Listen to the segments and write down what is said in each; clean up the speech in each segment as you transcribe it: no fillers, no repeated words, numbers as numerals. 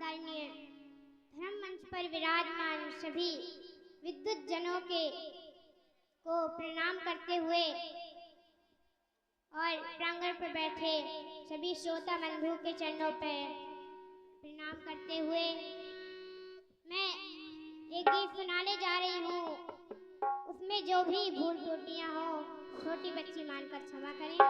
आदरणीय धर्म मंच पर विराजमान सभी विद्वत जनों को प्रणाम करते हुए और प्रांगण पर बैठे सभी श्रोता बंधुओं के चरणों पर प्रणाम करते हुए मैं एक गीत सुनाने जा रही हूँ। उसमें जो भी भूल त्रुटियां हो छोटी बच्ची मानकर क्षमा करें।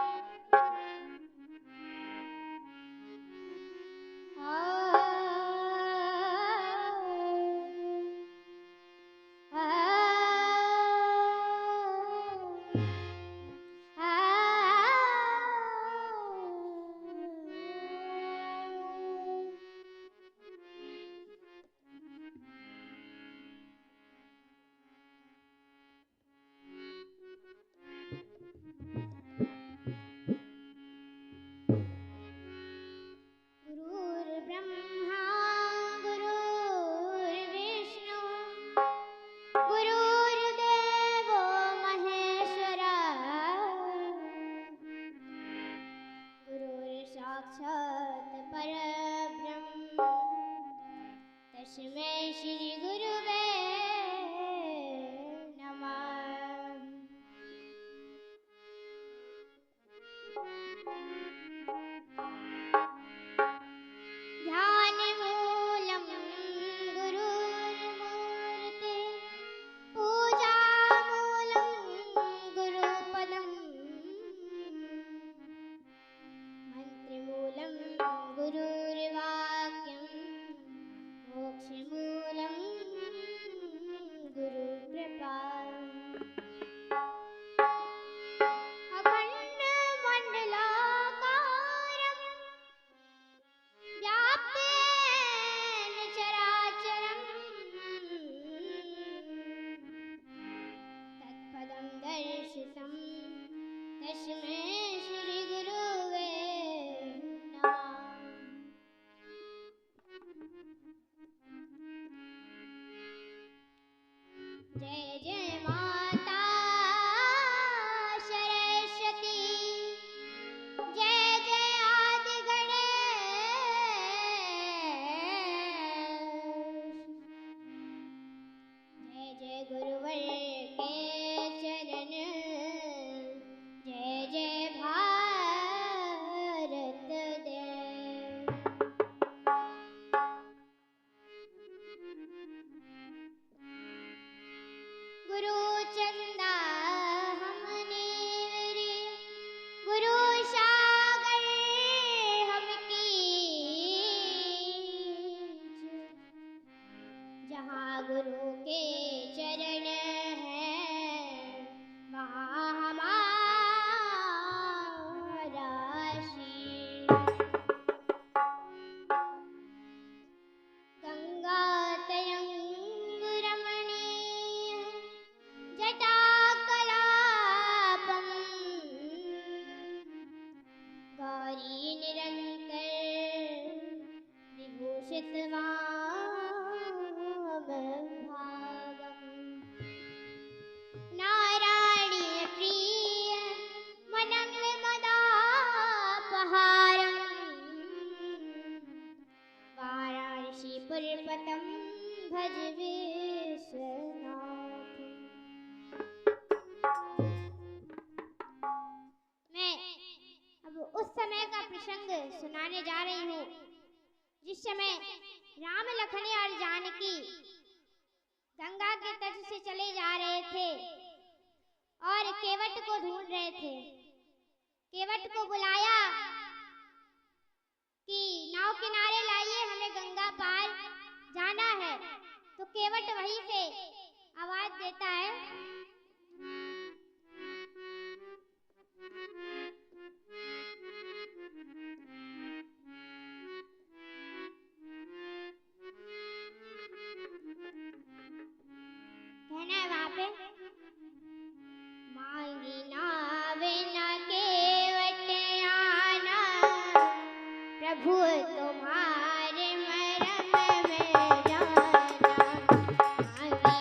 तस्मै श्री गुरुवे नमः। ध्यानमूलं गुरुर्मूर्ते पूजामूलं गुरुपदं मन्त्रमूलं गुरुर्वाक्यं मोक्षमूलं गुरुकृपा। अखण्डमण्डलाकारं व्याप्तेन चराचरं तत्पदं दर्शितं तस्मै श्री गुरुवे नमः। जय जय माता सरस्वती, जय जय आदि गणेश, जय जय गुरुवर के चरण, जय जय भारत देव। गुरु चंदा हमने रे, गुरु सागर हम कीच, जहाँ गुरु के चरण हैं वहाँ हमारा शीश। गंगा तरंग रमणीय जटाकलापं, गौरी निरंतर विभूषितवामभागम्, नारायणीय प्रिय मनङ्गमदापहारम्, वाराणसीपुरपतं भज विश्वनाथ। मैं अब उस समय का प्रसंग सुनाने जा रही हूँ जिस समय राम लखन और जानकी गंगा के तट से चले जा रहे थे और केवट को ढूंढ रहे थे। केवट को बुलाया कि नाव किनारे लाइए, हमें गंगा पार जाना है। तो केवट वहीं से आवाज देता है, कहना है वहां पे, मांगी नावे न केवट आना, प्रभु तुम्हारे मरम में जाना। मांगी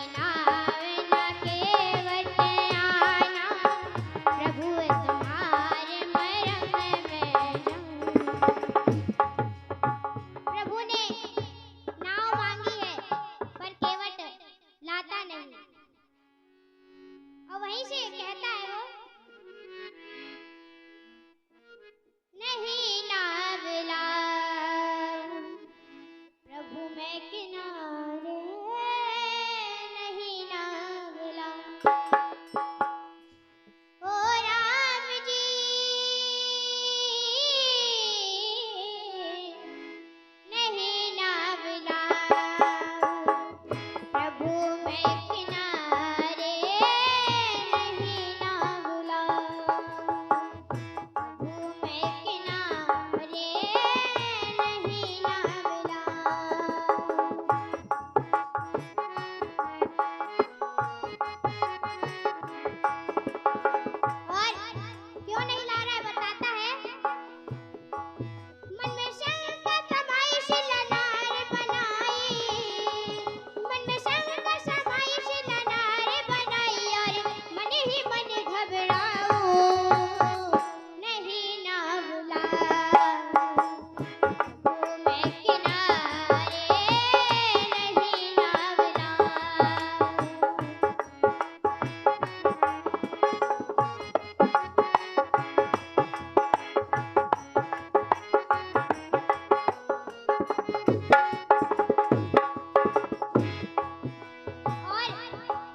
और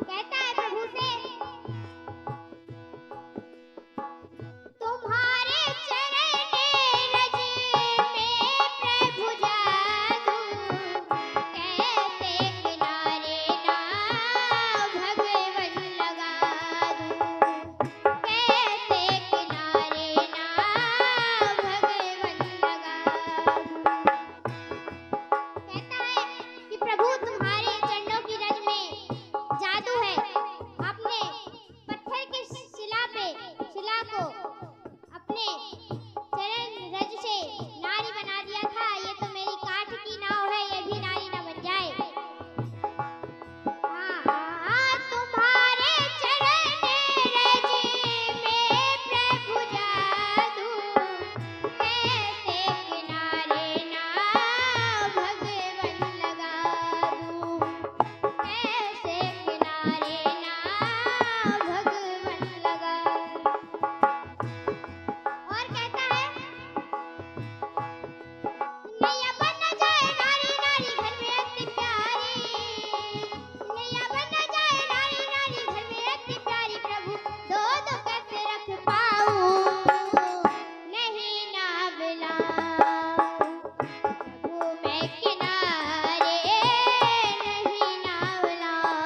कहता है प्रभु से, तुम्हारे चरण रज में प्रभु जादू, कैसे किनारे ना भगवन लगा दूं, कैसे किनारे ना भगवन लगा दूं। कहता है कि प्रभु तुम्हारे चरणों की रज में जादू है। आपने पत्थर की शिला को अपने चरण रज से नारी बना दिया था। ये तो मेरी काठ की नाव है, ये भी नारी न बन जाए। तुम्हारे चरण रज में प्रभु जादू, कैसे किनारे ना भगवन लगा दूं, कैसे किनारे ना भगवन लगा। और कहता है, नैया बन जाए नारी नारी घर में अति प्यारी, नैया बन जाए नारी नारी घर में अति प्यारी, प्रभु दो दो कैसे रख पाऊं, नहीं ना बुलाऊं, प्रभु मैं किनारे नहीं ना बुलाऊं।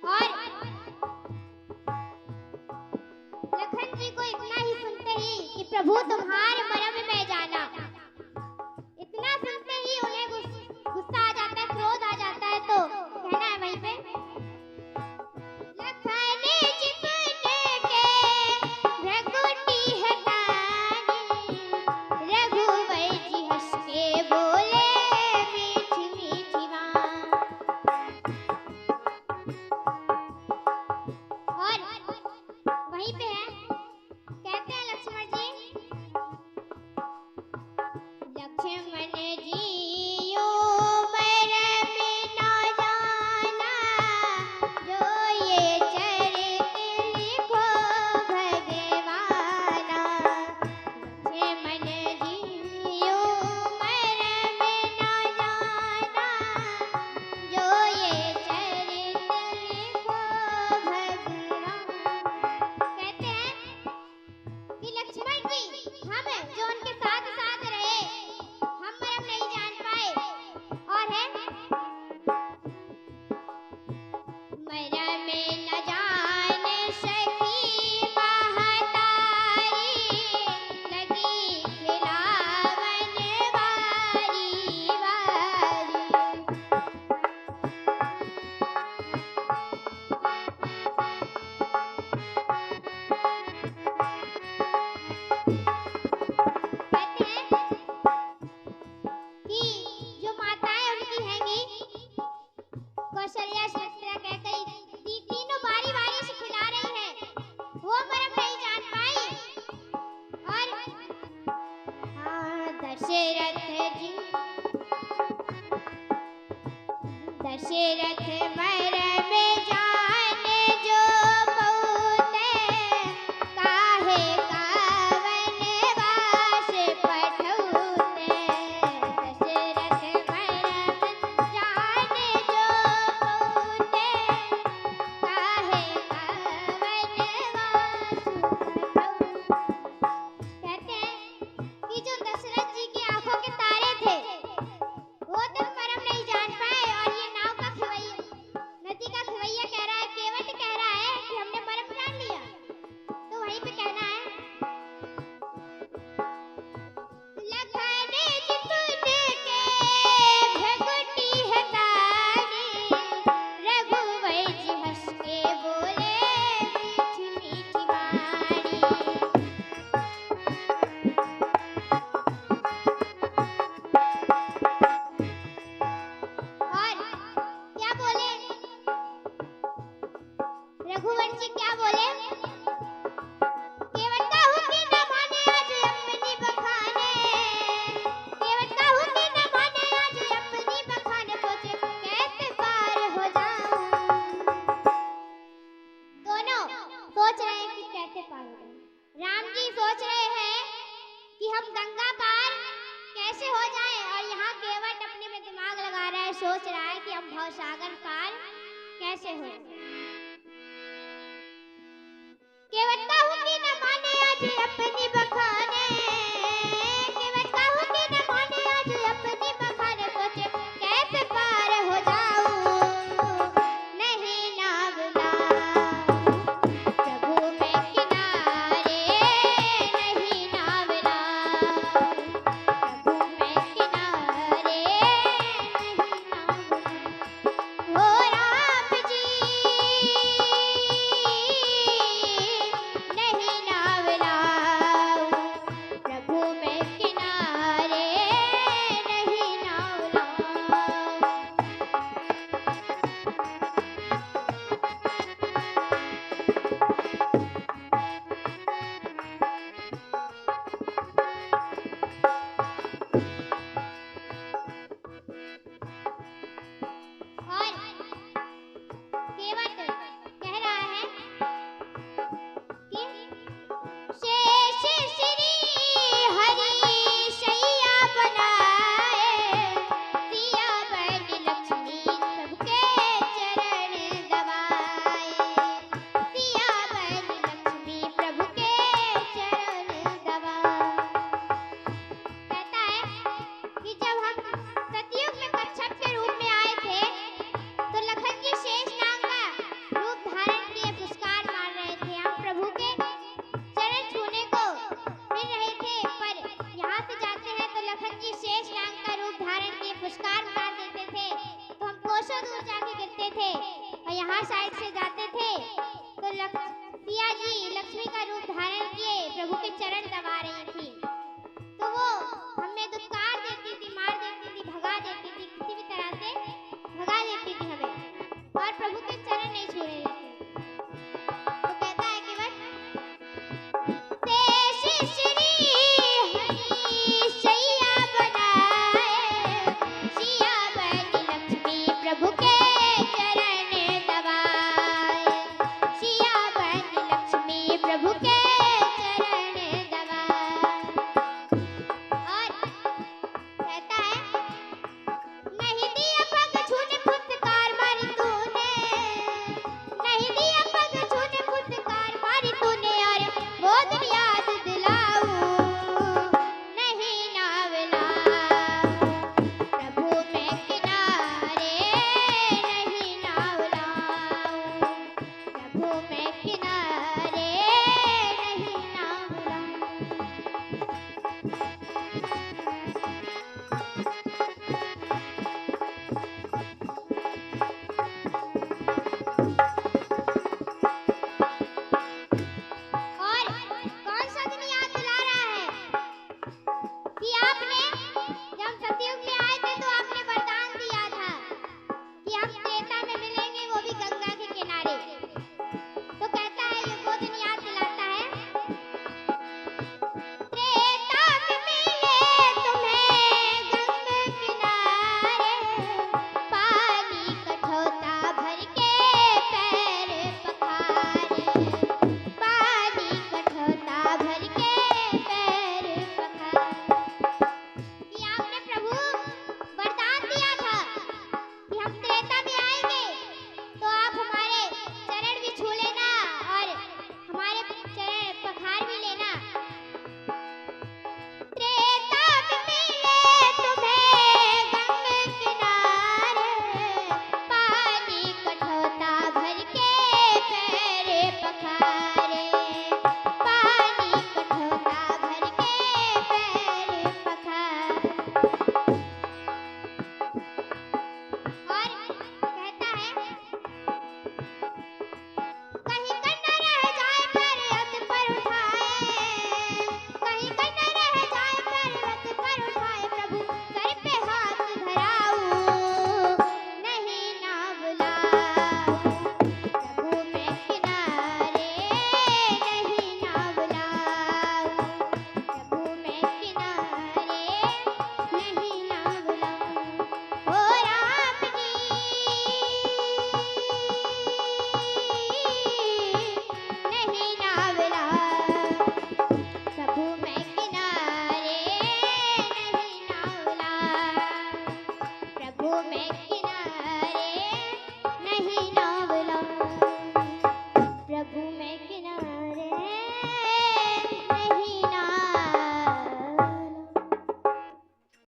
और लखन जी को इतना ही सुनते ही कि प्रभु तुम्हारे मरम में जाना, इतना सुनते ही उन्हें गुस्सा आ जाता है, क्रोध आ जाता है। तो कहना है वहीं पे, लखन जिसने के भ्रगुटी हटानी, रघुवर जी हंस के बोले मीठी मीठी बात। और वहीं पे है, कहते हैं लक्ष्मण जी, लक्ष्मण जी यो मरम न जाना, जो ये चरित लिखो भगवाना। लक्ष्मण जी यो मरम न जाना, जो ये चरित लिखो भगवाना। कहते हैं कि लक्ष्मण जी, हम जो उनके साथ साथ रहे, हम मरम नहीं जान पाए। और है, मरम न जान सकी महतारी, लगी खिलावन वारी वारी। कहते हैं कि जो माताएं उनकी हैंगी, कौशल्या, सुमित्रा, कैकेयी, तीनों बारी बारी से खिला रही हैं, वो मरम नहीं जान पाई। और दशरथ मरम जाने जो बहुते, काहे कावन वास पठौते। दशरथ मरम जाने जो बहुते, काहे कावन वास पठौते। कहते हैं कि जो दशरथ जी की आंखों के तारे थे, वो तक मरम नहीं जान पाए। और ये नाव का सोच रहा है कि हम भवसागर पार कैसे हो। केवट कहूंगी न माने आज अपनी बखाने, केवट कहूंगी न माने आज अपनी बखाने, सोचे कैसे पार हो जाऊं नहीं नावला, प्रभु मैं किनारे नहीं नावला, प्रभु मैं किनारे नहीं नावला। हो राम जी नहीं नावला, प्रभु मैं किनारे नहीं नावला। और केवट कह रहा है कि शेष श्री हरि शैया बनाए, सिया बन लक्ष्मी प्रभु के चरण दबाए, सिया बन लक्ष्मी प्रभु के चरण दबाए। कहता है कि जब हम सतयुग में कच्छप के रूप में आए थे तो लखन जी शेष नाग का रूप धारण किए पुरस्कार मार रहे थे। हम प्रभु के चरण छूने को मिल रहे थे, पर यहाँ से जाते हैं तो लखन जी शेष नाग का रूप धारण किए पुरस्कार मार देते थे, तो हम कोसों दूर जाके गिरते थे। और यहाँ साइड से जाते थे तो सिया जी लक्ष्मी का रूप धारण किए प्रभु के चरण दबा रही थी, तो वो हमें दुत्कार देती थी, मार देती थी, भगा देती थी, किसी भी तरह से भगा देती थी हमें, और प्रभु के चरण नहीं छू रही थी। तो कहता है कि शेष श्री हरि शैया बनाए, सिया बन लक्ष्मी प्रभु के चरण दबाए, सिया बन लक्ष्मी हो मैं किनारे नहीं नाव लाऊं, प्रभु मैं किनारे